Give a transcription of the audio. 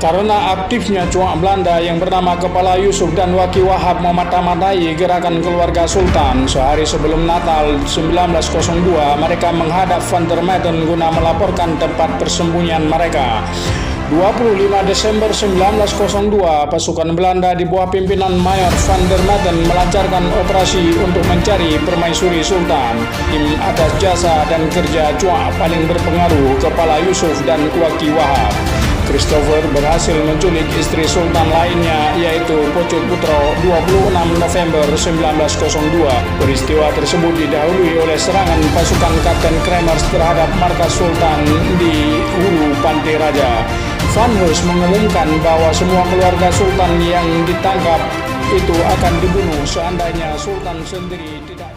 Karena aktifnya cuak Belanda yang bernama Kepala Yusuf dan Waki Wahab memata-matai gerakan keluarga Sultan, sehari sebelum Natal 1902 mereka menghadap Van der Meyden guna melaporkan tempat persembunyian mereka. 25 Desember 1902, pasukan Belanda di bawah pimpinan Mayor Van der Meyden melancarkan operasi untuk mencari permaisuri Sultan. Tim atas jasa dan kerja cuak paling berpengaruh Kepala Yusuf dan Waki Wahab. Christopher berhasil menculik istri Sultan lainnya, yaitu Pocut Putro, 26 November 1902. Peristiwa tersebut didahului oleh serangan pasukan Kapten Kremers terhadap markas Sultan di Hulu Pantai Raja. Van Hees mengumumkan bahwa semua keluarga Sultan yang ditangkap itu akan dibunuh seandainya Sultan sendiri tidak